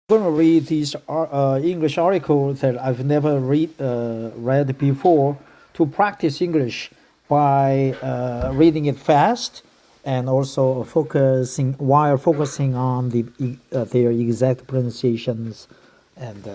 going to read these English articles that I've never read before to practice English by reading it fast and also focusing on their exact pronunciations and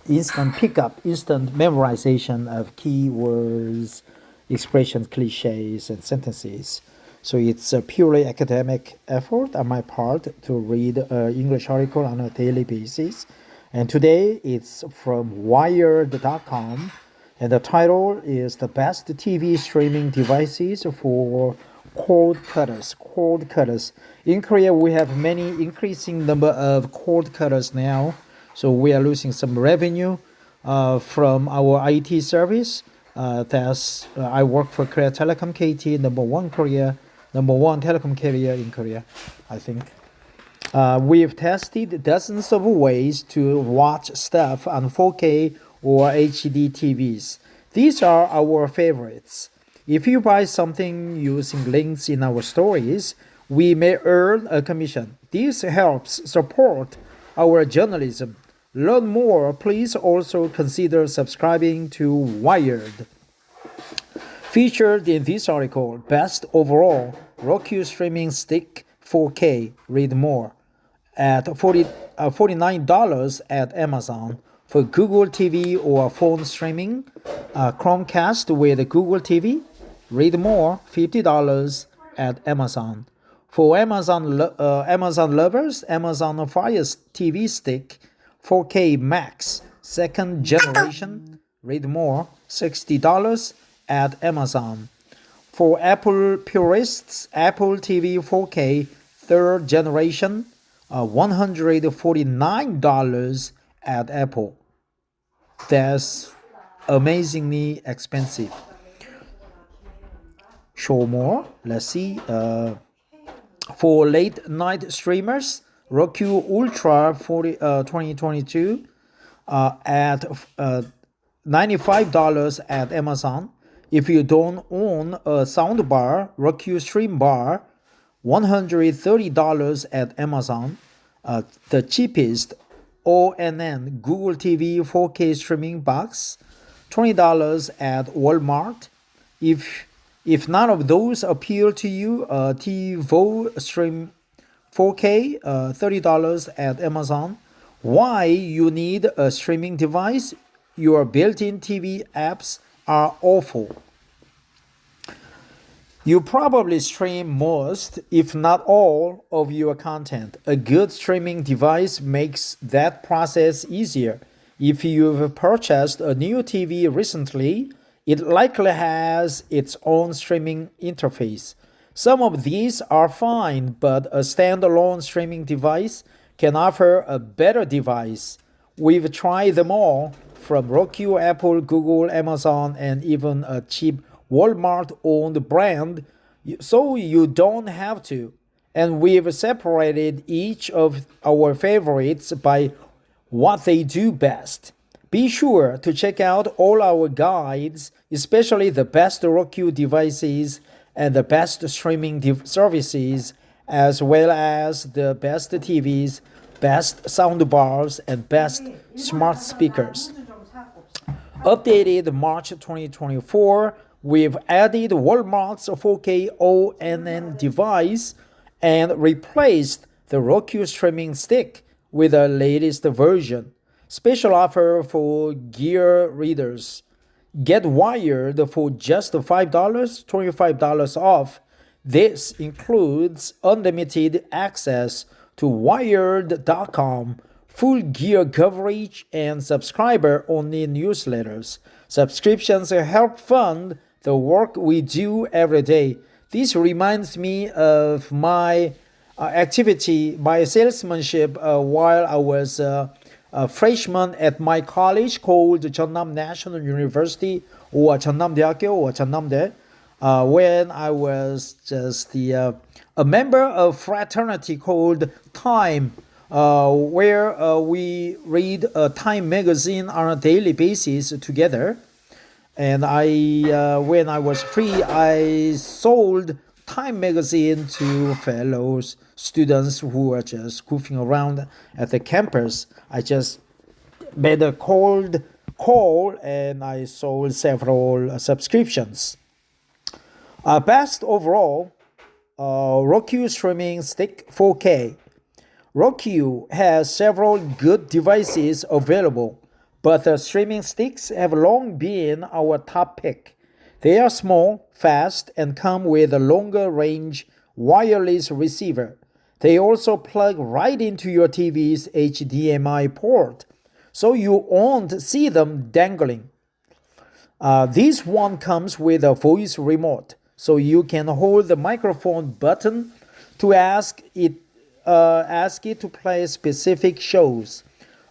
instant pickup, instant memorization of keywords, expressions, cliches, and sentences. So it's a purely academic effort on my part to read English article on a daily basis. And today it's from Wired.com, and the title is The Best TV Streaming Devices for Cord Cutters. Cord cutters. In Korea, we have many increasing number of cord cutters now, so we are losing some revenue from our IT service. I work for Korea Telecom KT, number one telecom carrier in Korea, I think. We've tested dozens of ways to watch stuff on 4K or HD TVs. These are our favorites. If you buy something using links in our stories, we may earn a commission. This helps support our journalism. Learn more, please also consider subscribing to Wired. Featured in this article, Best Overall Roku Streaming Stick 4K. Read more. At $49 at Amazon for Google TV or phone streaming. Chromecast with Google TV. Read more. $50 at Amazon. For Amazon lovers, Amazon Fire TV Stick 4K Max, second generation. Read more. $60 at Amazon. For Apple purists, Apple TV 4K third generation, $149 at Apple. That's amazingly expensive. Show more. Let's see. For late night streamers, Roku Ultra 2022 at $95 at Amazon. If you don't own a soundbar, Roku Stream Bar, $130 at Amazon. The cheapest ONN Google TV 4K streaming box, $20 at Walmart. If none of those appeal to you, TiVo Stream 4K, $30 at Amazon. Why you need a streaming device? Your built-in TV apps are awful. You probably stream most, if not all, of your content. A good streaming device makes that process easier. If you've purchased a new TV recently, it likely has its own streaming interface. Some of these are fine, but a standalone streaming device can offer a better device. We've tried them all, from Roku, Apple, Google, Amazon, and even a cheap Walmart-owned brand, so you don't have to. And we've separated each of our favorites by what they do best. Be sure to check out all our guides, especially the best Roku devices and the best streaming services, as well as the best TVs, best soundbars, and best smart speakers. Updated March 2024, we've added Walmart's 4K ONN device and replaced the Roku streaming stick with the latest version. Special offer for gear readers. Get Wired for just $5, $25 off. This includes unlimited access to Wired.com, full gear coverage, and subscriber-only newsletters. Subscriptions help fund the work we do every day. This reminds me of my activity, my salesmanship while I was a freshman at my college called Jeonnam National University, or Jeonnam대학교, or Jeonnam대, when I was just a member of fraternity called Time, where we read Time magazine on a daily basis together. And when I was free, I sold Time magazine to fellow students who are just goofing around at the campus. I just made a cold call and I sold several subscriptions. Best overall, Roku streaming stick 4K. Roku has several good devices available, but the streaming sticks have long been our top pick. They are small, fast, and come with a longer range wireless receiver. They also plug right into your TV's HDMI port, so you won't see them dangling. This one comes with a voice remote, so you can hold the microphone button to ask it to play specific shows.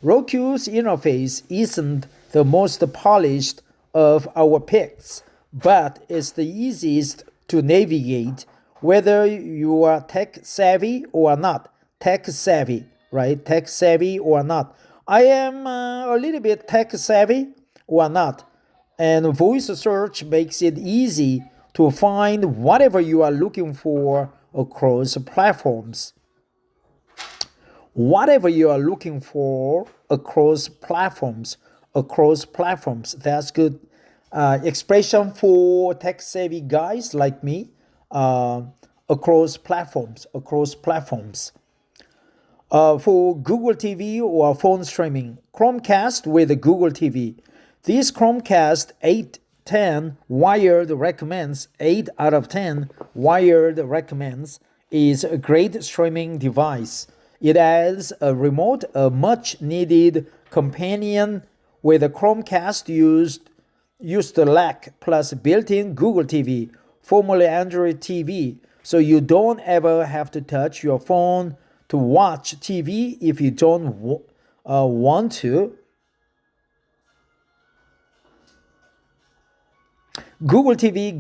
Roku's interface isn't the most polished of our picks, but it's the easiest to navigate whether you are tech savvy or not. Tech savvy, right? Tech savvy or not. I am a little bit tech savvy or not. And voice search makes it easy to find whatever you are looking for across platforms. Whatever you are looking for across platforms. That's good expression for tech savvy guys like me. Across platforms. For Google TV or phone streaming, Chromecast with Google TV. This Chromecast 8 out of 10 wired recommends is a great streaming device. It adds a remote, a much needed companion with a Chromecast used the lack plus built-in Google TV, formerly Android TV, so you don't ever have to touch your phone to watch TV if you don't want to. Google TV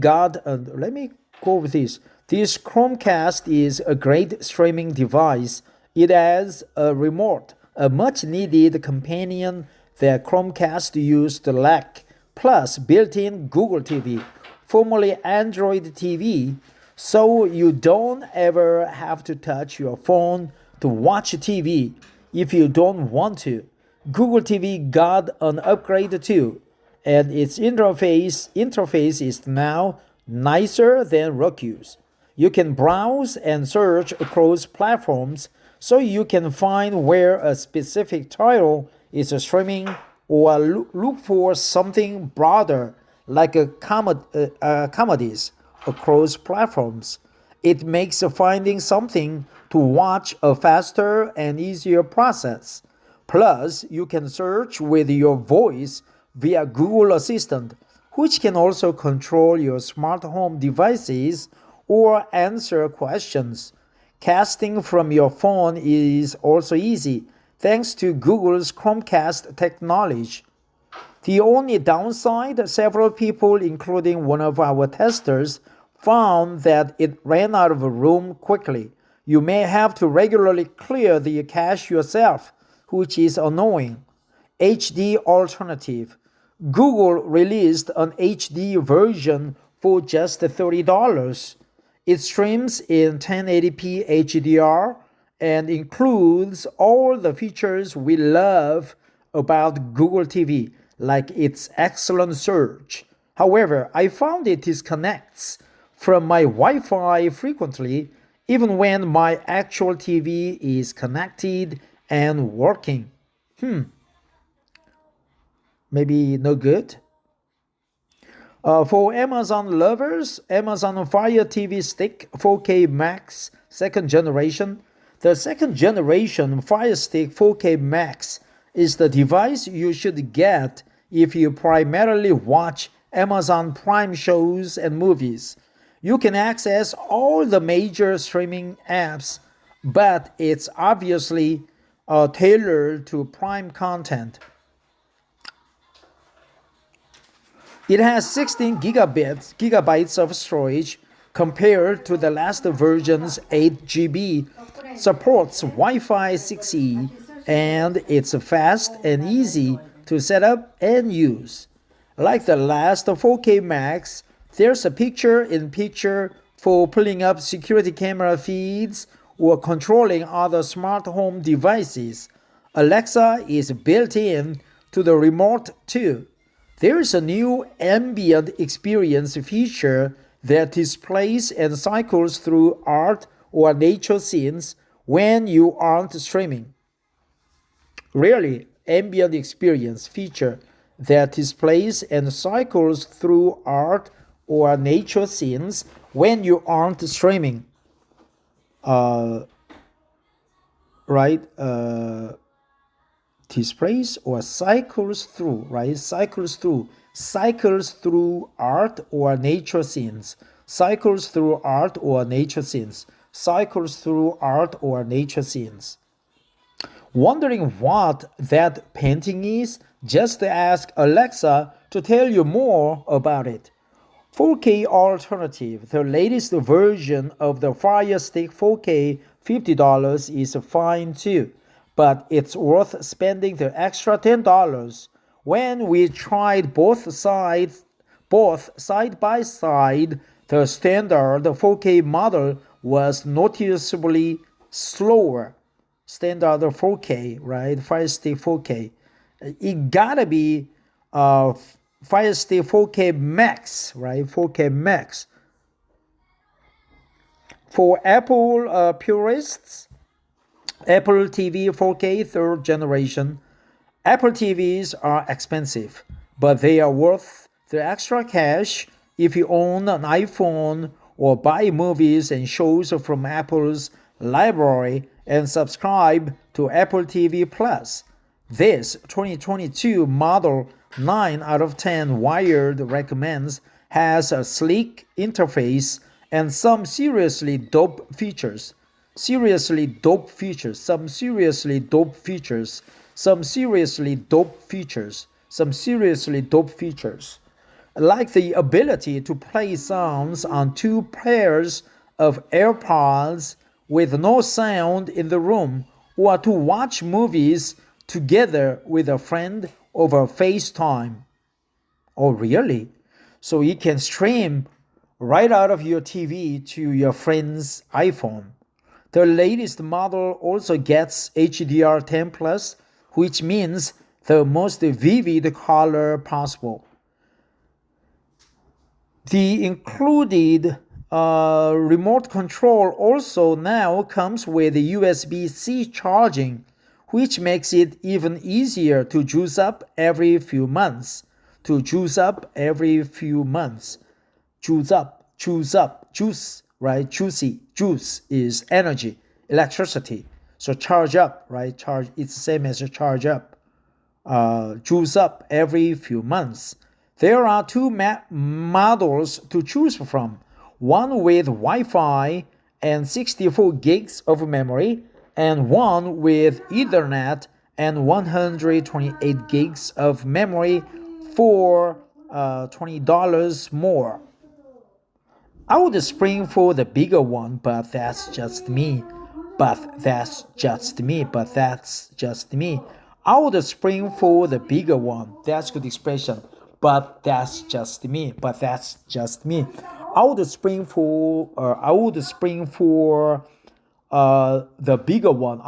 let me go with this. This Chromecast is a great streaming device. It adds a remote, a much needed companion that Chromecast used to lack, plus built-in Google TV, formerly Android TV, so you don't ever have to touch your phone to watch TV if you don't want to. Google TV got an upgrade too, and its interface is now nicer than Roku's. You can browse and search across platforms so you can find where a specific title is streaming or look for something broader like comedies across platforms. It makes finding something to watch a faster and easier process. Plus, you can search with your voice via Google Assistant, which can also control your smart home devices or answer questions. Casting from your phone is also easy thanks to Google's Chromecast technology. The only downside, several people, including one of our testers, found that it ran out of room quickly. You may have to regularly clear the cache yourself, which is annoying. HD alternative. Google released an HD version for just $30. It streams in 1080p HDR and includes all the features we love about Google TV, like its excellent search. However, I found it disconnects from my Wi-Fi frequently, even when my actual TV is connected and working. Maybe no good? For Amazon lovers, Amazon Fire TV Stick 4K Max second generation. The second generation Fire Stick 4K Max is the device you should get if you primarily watch Amazon Prime shows and movies. You can access all the major streaming apps, but it's obviously tailored to Prime content. It has 16 gigabytes of storage compared to the last version's 8 GB, supports Wi-Fi 6E, and it's fast and easy to set up and use. Like the last 4K Max, there's a picture-in-picture for pulling up security camera feeds or controlling other smart home devices. Alexa is built in to the remote too. There is a new ambient experience feature that displays and cycles through art or nature scenes when you aren't streaming. Really, ambient experience feature that displays and cycles through art or nature scenes when you aren't streaming. Right? Displays or cycles through, right? Cycles through art or nature scenes. Cycles through art or nature scenes. Cycles through art or nature scenes. Wondering what that painting is? Just ask Alexa to tell you more about it. 4K alternative. The latest version of the Firestick 4K $50 is fine too, but it's worth spending the extra $10. When we tried both side by side, the standard 4K model was noticeably slower. Standard 4K, right? Firestick 4K. It gotta be Firestick 4K Max, right? 4K Max. For Apple purists, Apple TV 4K third generation. Apple TVs are expensive, but they are worth the extra cash if you own an iPhone or buy movies and shows from Apple's library and subscribe to Apple TV Plus. This 2022 model 9 out of 10 Wired recommends has a sleek interface and some seriously dope features. Some seriously dope features. Like the ability to play sounds on two pairs of AirPods with no sound in the room, or to watch movies together with a friend over FaceTime. Oh, really? So you can stream right out of your TV to your friend's iPhone. The latest model also gets HDR10 Plus, which means the most vivid color possible. The included remote control also now comes with USB-C charging, which makes it even easier to juice up every few months. Juice, right? Juice is energy, electricity. So charge up, right? Charge, it's the same as a charge up. Juice up every few months. There are two models to choose from. One with Wi-Fi and 64 gigs of memory, and one with Ethernet and 128 gigs of memory for $20 more. I would spring for the bigger one, but that's just me. I would spring for the bigger one. That's good expression. But that's just me. I would spring for the bigger one.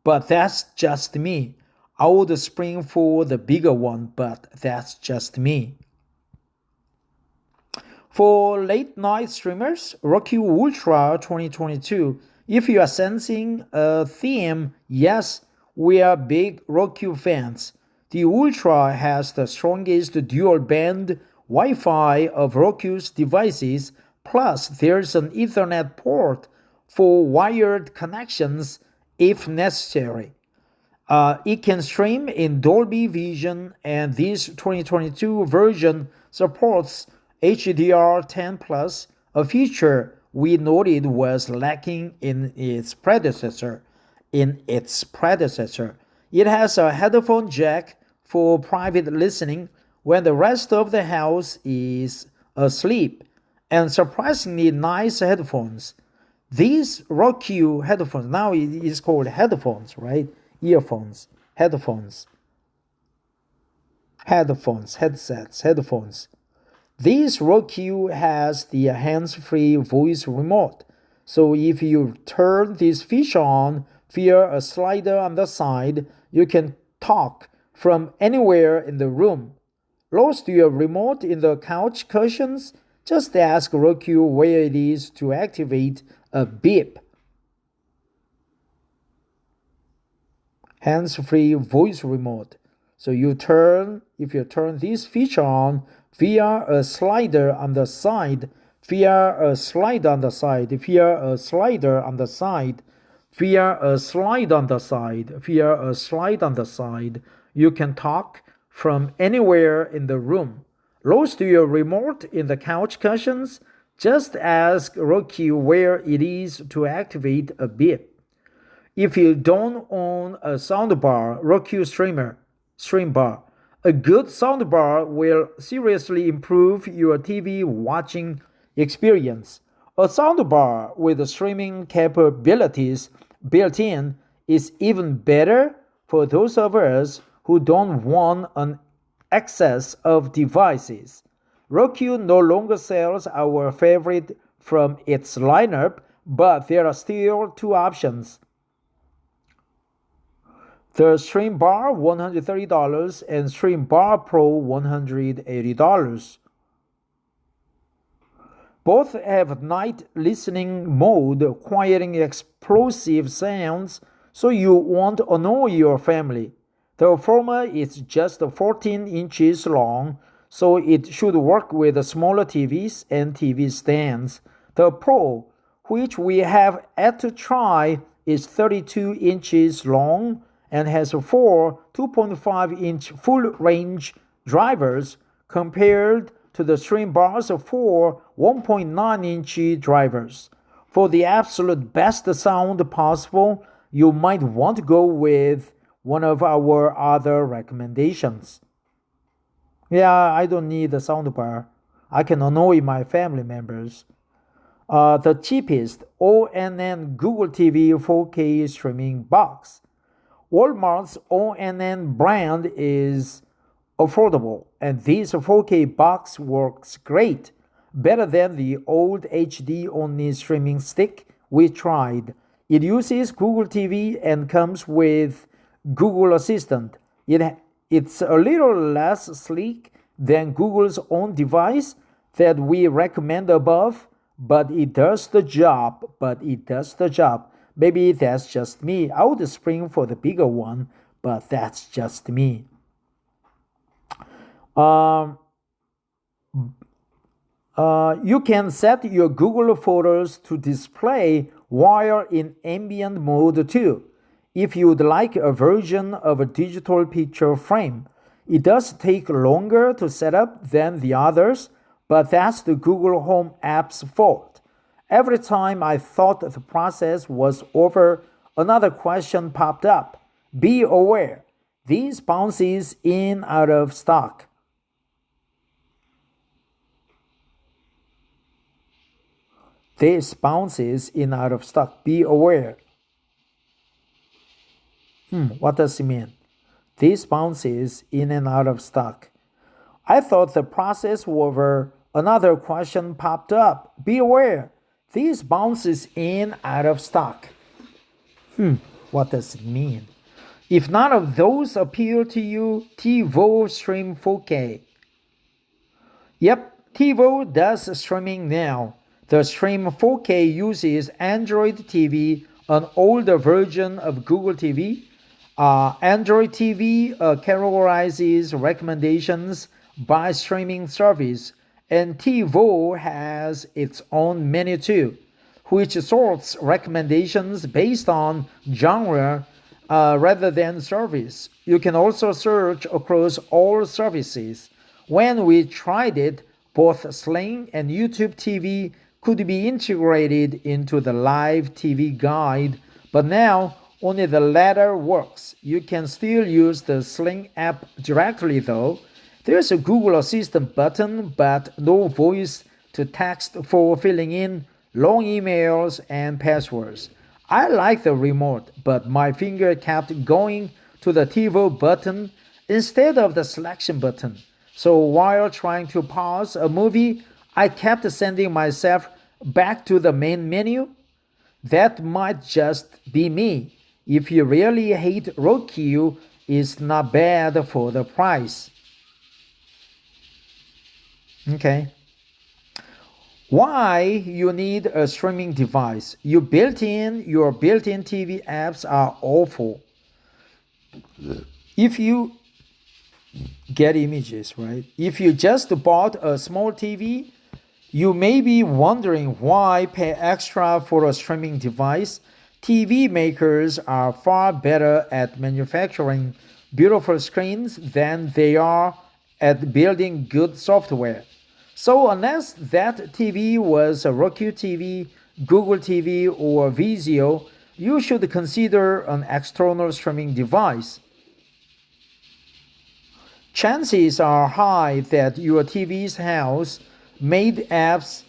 But that's just me. I would spring for the bigger one, but that's just me. For late night streamers, Roku Ultra 2022. If you are sensing a theme, yes, we are big Roku fans. The Ultra has the strongest dual band Wi-Fi of Roku's devices, plus there's an Ethernet port for wired connections if necessary. It can stream in Dolby Vision, and this 2022 version supports HDR10 Plus, a feature we noted was lacking in its predecessor. It has a headphone jack for private listening when the rest of the house is asleep, and surprisingly nice headphones. These Roku headphones, now it is called headphones, right? Earphones, headsets, headphones. This Roku has the hands-free voice remote. So if you turn this feature on via a slider on the side, you can talk from anywhere in the room. Lost your remote in the couch cushions? Just ask Roku where it is to activate a beep. Hands-free voice remote. So if you turn this feature on via a slider on the side, via a slide on the side, via a slider on the side, via a slide on the side, via a slide on the side, you can talk from anywhere in the room. Lost your remote in the couch cushions? Just ask Roku where it is to activate a beep. If you don't own a soundbar, Roku Stream Bar, a good soundbar will seriously improve your TV watching experience. A soundbar with streaming capabilities built in is even better for those of us who don't want an excess of devices. Roku no longer sells our favorite from its lineup, but there are still two options. The Stream Bar $130 and Stream Bar Pro $180. Both have night listening mode, quieting explosive sounds so you won't annoy your family. The former is just 14 inches long, so it should work with smaller TVs and TV stands. The Pro, which we have yet to try, is 32 inches long and has four 2.5-inch full-range drivers compared to the Stream Bar's four 1.9-inch drivers. For the absolute best sound possible, you might want to go with one of our other recommendations. Yeah, I don't need a soundbar. I can annoy my family members. The cheapest ONN Google TV 4K streaming box. Walmart's ONN brand is affordable, and this 4K box works great, better than the old HD-only streaming stick we tried. It uses Google TV and comes with Google Assistant. It's a little less sleek than Google's own device that we recommend above, but it does the job. Maybe that's just me. I would spring for the bigger one, but that's just me. You can set your Google Photos to display while in ambient mode too. If you'd like a version of a digital picture frame, it does take longer to set up than the others, but that's the Google Home app's fault. Every time I thought the process was over, another question popped up. Be aware, these bounces in out of stock. This bounces in out of stock. Be aware. What does it mean? This bounces in and out of stock. I thought the process was over. Another question popped up. Be aware. This bounces in out of stock. What does it mean? If none of those appeal to you, TiVo Stream 4K. Yep, TiVo does streaming now. The Stream 4K uses Android TV, an older version of Google TV. Android TV categorizes recommendations by streaming service, and TiVo has its own menu too, which sorts recommendations based on genre rather than service. You can also search across all services. When we tried it, both Sling and YouTube TV could be integrated into the live TV guide, but now only the latter works. You can still use the Sling app directly though. There's a Google Assistant button, but no voice to text for filling in long emails and passwords. I like the remote, but my finger kept going to the TiVo button instead of the selection button. So while trying to pause a movie, I kept sending myself back to the main menu. That might just be me. If you really hate Roku, it's not bad for the price. Okay. Why you need a streaming device? Your built-in TV apps are awful. If you get images, right? If you just bought a small TV, you may be wondering why pay extra for a streaming device. TV makers are far better at manufacturing beautiful screens than they are at building good software. So unless that TV was a Roku TV, Google TV, or Vizio, you should consider an external streaming device. Chances are high that your TV's house-made apps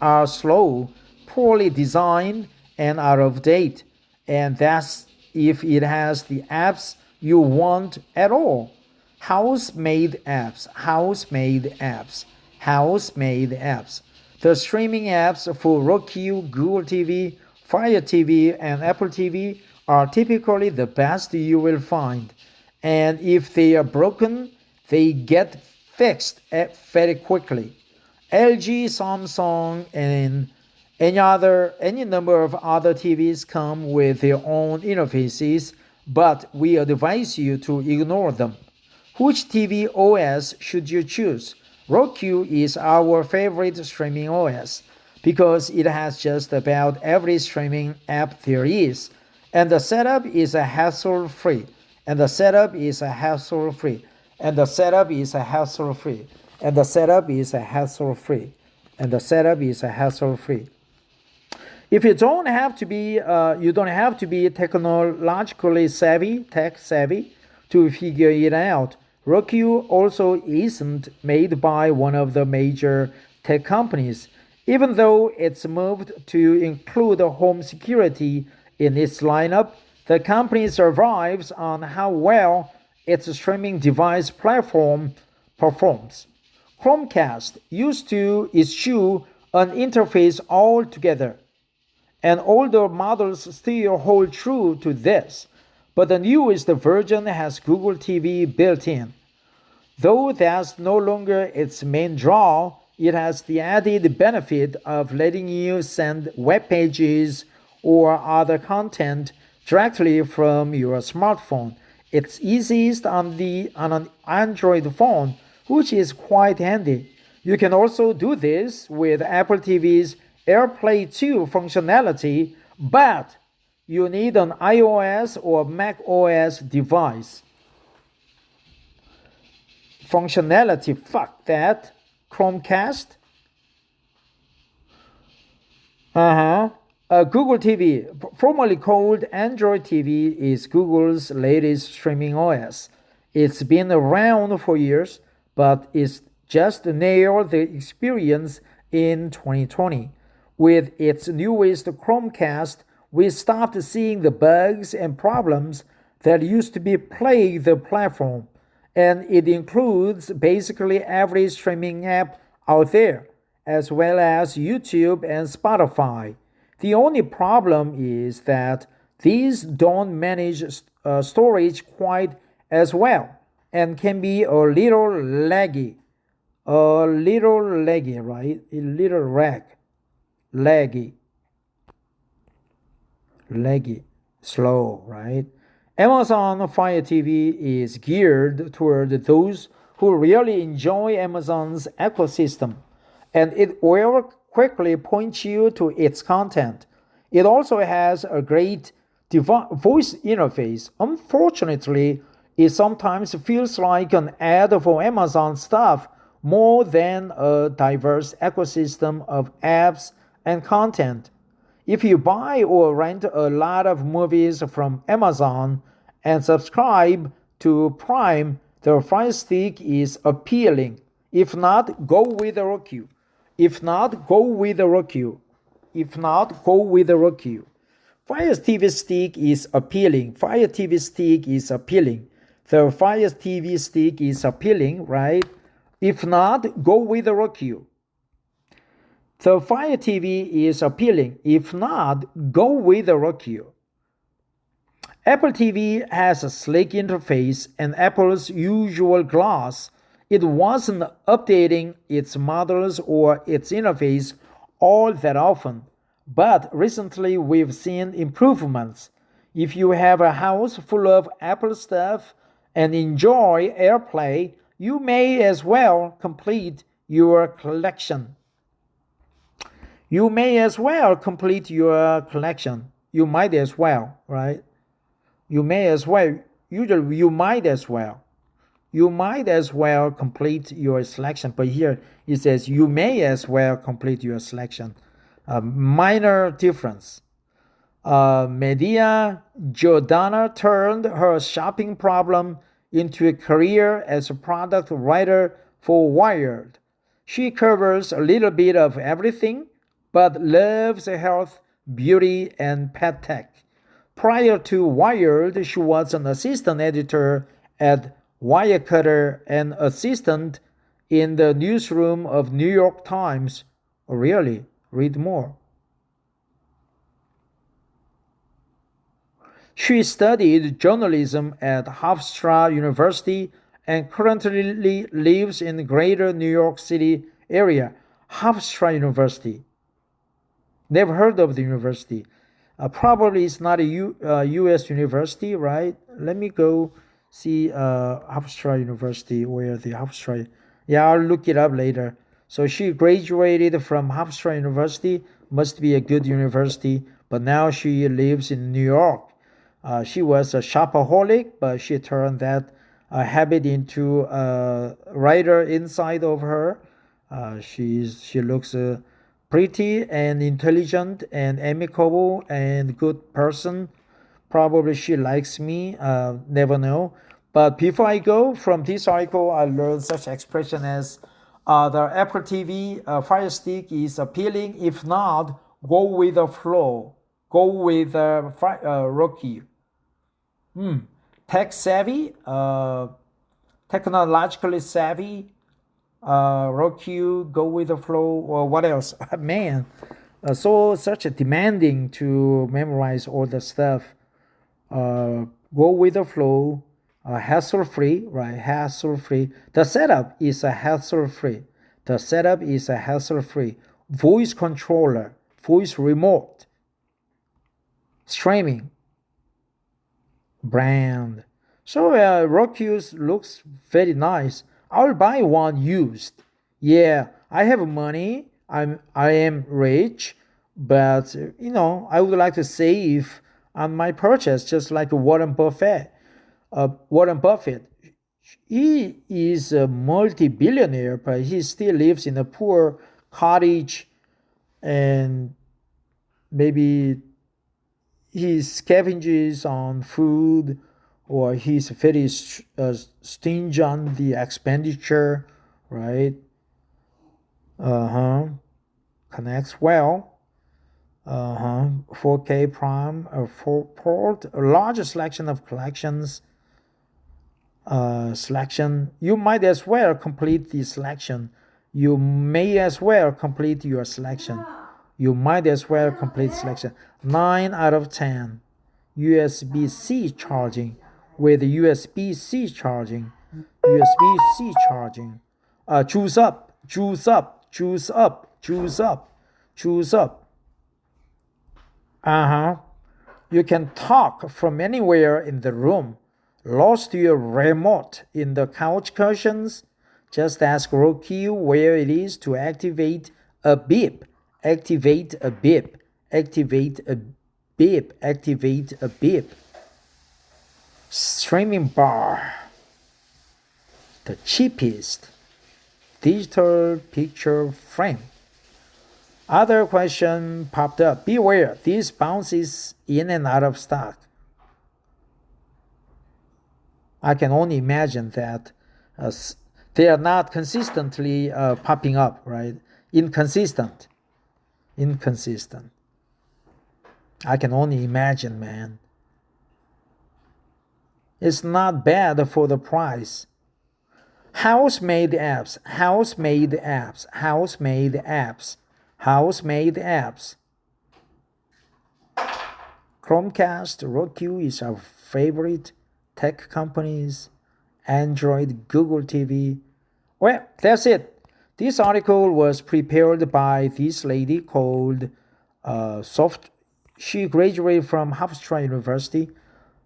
are slow, poorly designed, and out of date. And that's if it has the apps you want at all. House-made apps, house-made apps, house-made apps. The streaming apps for Roku, Google TV, Fire TV, and Apple TV are typically the best you will find. And if they are broken, they get fixed very quickly. LG, Samsung, and any number of other TVs come with their own interfaces, but we advise you to ignore them. Which TV OS should you choose? Roku is our favorite streaming OS because it has just about every streaming app there is, and the setup is a hassle-free. And the setup is a hassle-free. And the setup is a hassle-free. And the setup is a hassle-free. And the setup is a hassle-free. If you don't have to be technologically savvy, tech savvy, to figure it out. Roku also isn't made by one of the major tech companies, even though it's moved to include home security in its lineup. The company survives on how well its streaming device platform performs. Chromecast used to eschew an interface altogether, and older models still hold true to this, but the newest version has Google TV built in. Though that's no longer its main draw, it has the added benefit of letting you send web pages or other content directly from your smartphone. It's easiest on an Android phone, which is quite handy. You can also do this with Apple TV's AirPlay 2 functionality, but you need an iOS or Mac OS device. Functionality, fuck that. Chromecast. Google TV, formerly called Android TV, is Google's latest streaming OS. It's been around for years, but it's just nailed the experience in 2020. With its newest Chromecast, we stopped seeing the bugs and problems that used to plague the platform, and it includes basically every streaming app out there, as well as YouTube and Spotify. The only problem is that these don't manage storage quite as well and can be a little laggy. Right? A little laggy, slow, right? Amazon Fire TV is geared toward those who really enjoy Amazon's ecosystem, and it will quickly point you to its content. It also has a great voice interface. Unfortunately, it sometimes feels like an ad for Amazon stuff more than a diverse ecosystem of apps and content. If you buy or rent a lot of movies from Amazon and subscribe to Prime, the Firestick is appealing. If not, go with the Roku. If not, go with the Roku. Fire TV Stick is appealing. The Fire TV stick is appealing, right? If not, go with the Roku. The Fire TV is appealing. If not, go with the Roku. Apple TV has a sleek interface and Apple's usual gloss. It wasn't updating its models or its interface all that often, but recently we've seen improvements. If you have a house full of Apple stuff and enjoy AirPlay, you may as well complete your collection. You may as well complete your collection. You might as well, right? You may as well. Usually, you might as well. You might as well complete your selection. But here it says you may as well complete your selection. Minor difference. Medea Giordana turned her shopping problem into a career as a product writer for Wired. She covers a little bit of everything, but loves health, beauty, and pet tech. Prior to Wired, she was an assistant editor at Wirecutter and assistant in the newsroom of New York Times. Oh, really? Read more. She studied journalism at Hofstra University and currently lives in the greater New York City area. Hofstra University. Never heard of the university. Probably it's not a U.S. university, right? Let me go see Hofstra University, where the Hofstra. Yeah, I'll look it up later. So she graduated from Hofstra University, must be a good university, but now she lives in New York. She was a shopaholic, but she turned that habit into a writer inside of her. She looks pretty and intelligent and amicable and good person. Probably she likes me. Never know. But before I go, from this article, I learned such expression as the Apple TV Fire Stick is appealing. If not, go with the flow. Go with Roku. Tech savvy, technologically savvy. Roku, go with the flow, or what else? Man, such a demanding to memorize all the stuff. Go with the flow, hassle free, right? Hassle free. The setup is a hassle free. The setup is a hassle free. Voice controller, voice remote, streaming, brand. So Roku looks very nice. I'll buy one used. Yeah, I have money. I am rich, but I would like to save on my purchase, just like Warren Buffett. Warren Buffett, he is a multi-billionaire, but he still lives in a poor cottage, and maybe he scavenges on food, or he's very stingy on the expenditure, right? Connects well. 4K Prime, port, a large selection of collections. Selection. You might as well complete the selection. You may as well complete your selection. You might as well complete selection. 9 out of 10. USB-C charging with USB-C charging. USB-C charging. Choose up, choose up, choose up, choose up, choose up. You can talk from anywhere in the room. Lost your remote in the couch cushions? Just ask Roku where it is to activate a beep. Activate a beep. Activate a beep. Activate a beep. Streaming bar. The cheapest digital picture frame. Other question popped up. Beware, this bounces in and out of stock. I can only imagine that they are not consistently popping up, right? Inconsistent. I can only imagine, man. It's not bad for the price. House-made apps, house-made apps, house-made apps, house-made apps. Chromecast, Roku is our favorite tech companies. Android, Google TV. Well, that's it. This article was prepared by this lady called Soft. She graduated from Hofstra University,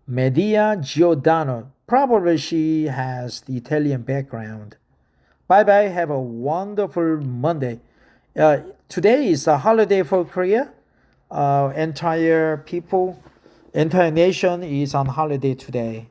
Medea Giordano. Probably she has the Italian background. Bye bye. Have a wonderful Monday. Today is a holiday for Korea. Entire nation is on holiday today.